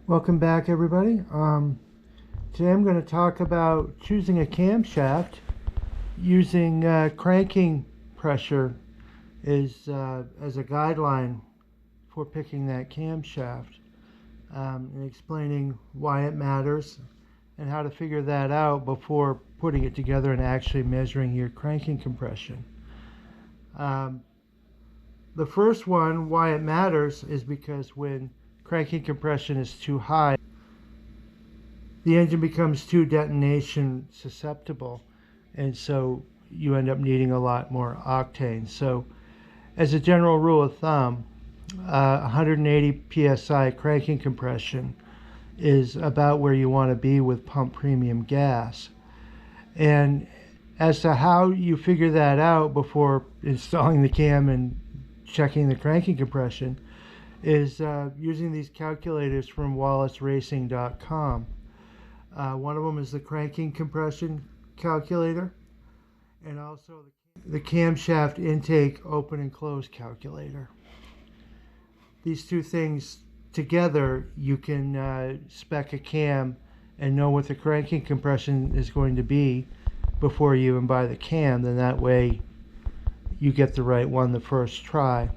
Welcome back, everybody. Today I'm going to talk about choosing a camshaft using cranking pressure as a guideline for picking that camshaft, and explaining why it matters and how to figure that out before putting it together and actually measuring your cranking compression. The first one, why it matters, is because when cranking compression is too high, the engine becomes too detonation susceptible, and so you end up needing a lot more octane. So as a general rule of thumb, 180 psi cranking compression is about where you want to be with pump premium gas. And as to how you figure that out before installing the cam and checking the cranking compression is using these calculators from wallaceracing.com. One of them is the cranking compression calculator, and also the camshaft intake open and close calculator. These two things together, you can spec a cam and know what the cranking compression is going to be before you even buy the cam. Then that way you get the right one the first try.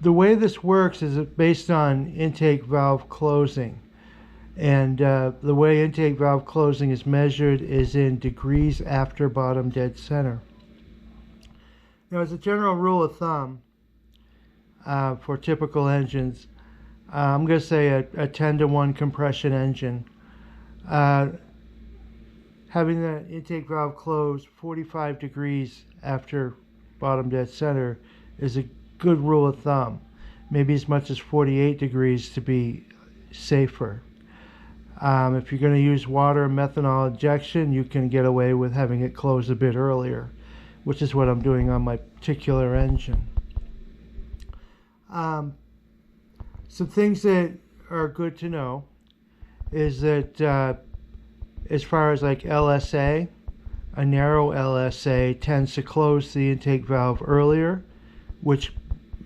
The way this works is based on intake valve closing, and the way intake valve closing is measured is in degrees after bottom dead center. Now, as a general rule of thumb, for typical engines, I'm going to say a 10-to-1 compression engine, having the intake valve closed 45 degrees after bottom dead center is a good rule of thumb. Maybe as much as 48 degrees to be safer. If you're going to use water and methanol injection, you can get away with having it close a bit earlier, which is what I'm doing on my particular engine. Some things that are good to know is that as far as like LSA, a narrow LSA tends to close the intake valve earlier, which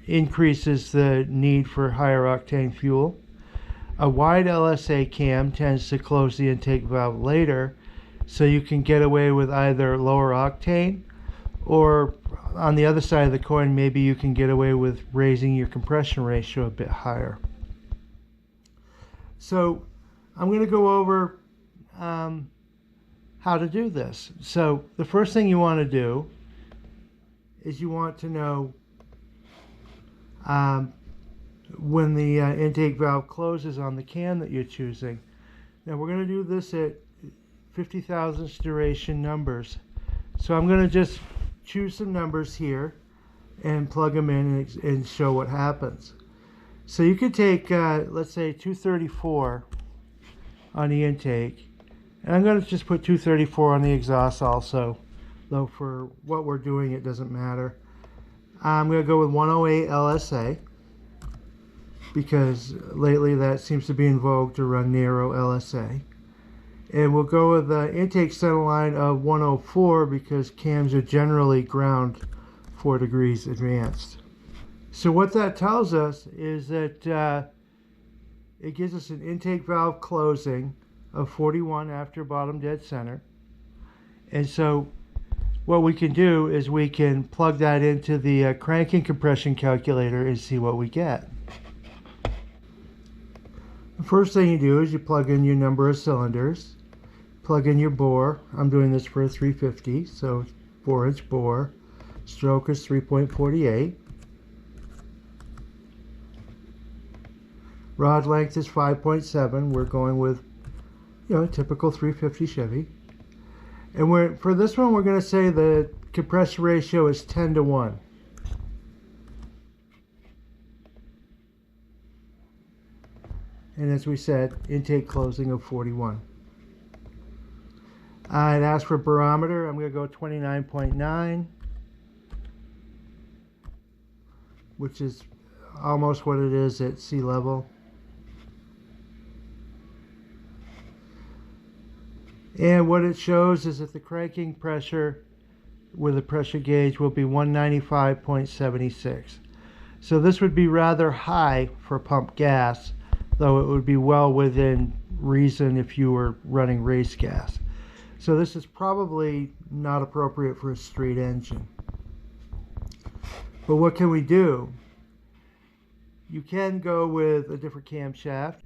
increases the need for higher octane fuel. A wide LSA cam tends to close the intake valve later, so you can get away with either lower octane, or on the other side of the coin, maybe you can get away with raising your compression ratio a bit higher. So I'm going to go over how to do this. So the first thing you want to do is you want to know when the intake valve closes on the cam that you're choosing. Now we're going to do this at 50 thousandths duration numbers. So I'm going to just choose some numbers here and plug them in and show what happens. So you could take, let's say 234 on the intake, and I'm going to just put 234 on the exhaust also, though for what we're doing it doesn't matter. I'm going to go with 108 LSA because lately that seems to be in vogue to run narrow LSA. And we'll go with the intake centerline of 104 because cams are generally ground 4 degrees advanced. So what that tells us is that it gives us an intake valve closing of 41 after bottom dead center. And so what we can do is we can plug that into the cranking compression calculator and see what we get. The first thing you do is you plug in your number of cylinders, plug in your bore. I'm doing this for a 350, so 4-inch bore. Stroke is 3.48. Rod length is 5.7. We're going with, a typical 350 Chevy. And for this one, we're going to say the compression ratio is 10-to-1. And as we said, intake closing of 41. It asks for barometer. I'm going to go 29.9, which is almost what it is at sea level. And what it shows is that the cranking pressure with a pressure gauge will be 195.76. So this would be rather high for pump gas, though it would be well within reason if you were running race gas. So this is probably not appropriate for a street engine. But what can we do? You can go with a different camshaft.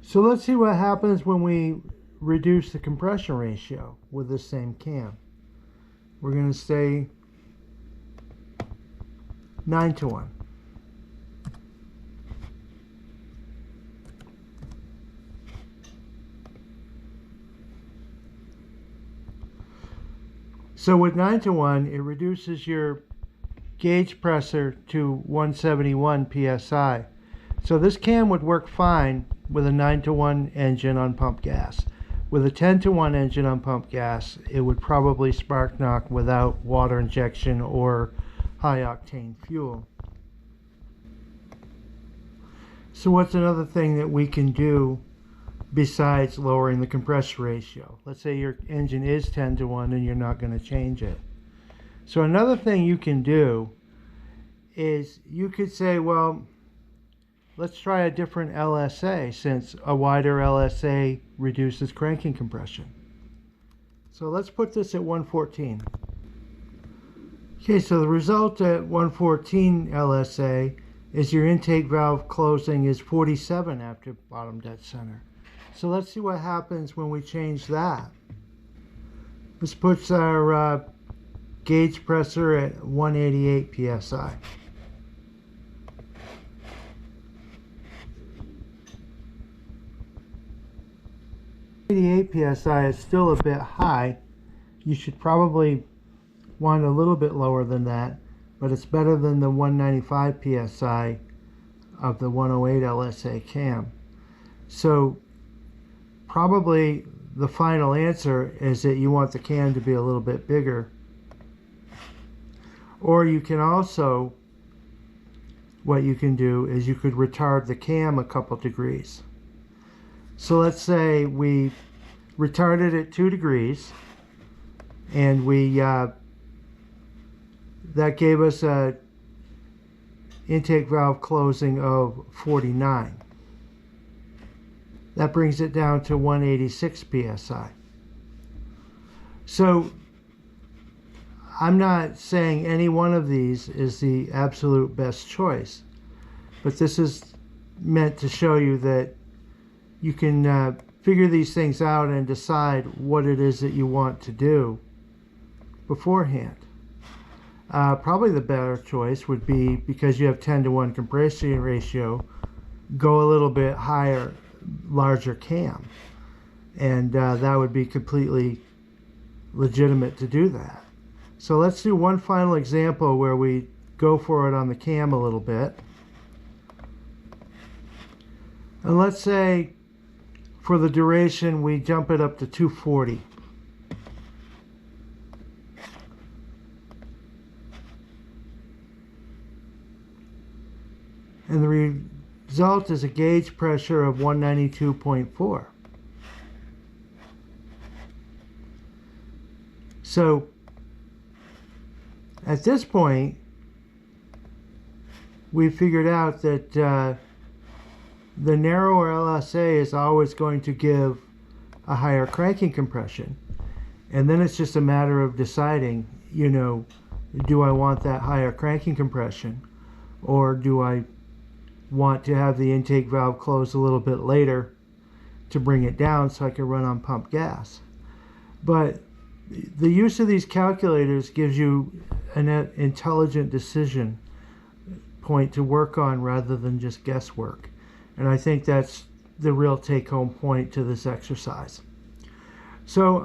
So let's see what happens when we reduce the compression ratio with the same cam. We're going to say 9:1. So with 9:1, it reduces your gauge pressure to 171 psi. So this cam would work fine with a 9:1 engine on pump gas. With a 10:1 engine on pump gas, it would probably spark knock without water injection or high octane fuel. So what's another thing that we can do besides lowering the compression ratio? Let's say your engine is 10:1 and you're not going to change it. So another thing you can do is you could say, well, let's try a different LSA, since a wider LSA reduces cranking compression. So let's put this at 114. Okay, so the result at 114 LSA is your intake valve closing is 47 after bottom dead center. So let's see what happens when we change that. This puts our gauge pressure at 188 psi. 88 psi is still a bit high. You should probably want a little bit lower than that, but it's better than the 195 psi of the 108 LSA cam. So probably the final answer is that you want the cam to be a little bit bigger. Or you can also, what you can do is you could retard the cam a couple degrees. So let's say we retarded it 2 degrees, and that gave us a intake valve closing of 49. That brings it down to 186 psi. So I'm not saying any one of these is the absolute best choice, but this is meant to show you that you can figure these things out and decide what it is that you want to do beforehand. Probably the better choice would be, because you have 10:1 compression ratio, go a little bit higher, larger cam, and that would be completely legitimate to do that. So let's do one final example where we go for it on the cam a little bit. And let's say for the duration we jump it up to 240. And the result is a gauge pressure of 192.4. So at this point, we figured out that the narrower LSA is always going to give a higher cranking compression. And then it's just a matter of deciding, you know, do I want that higher cranking compression, or do I want to have the intake valve close a little bit later to bring it down so I can run on pump gas. But the use of these calculators gives you an intelligent decision point to work on rather than just guesswork. And I think that's the real take-home point to this exercise. So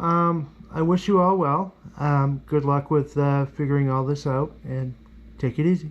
I wish you all well. Good luck with figuring all this out, and take it easy.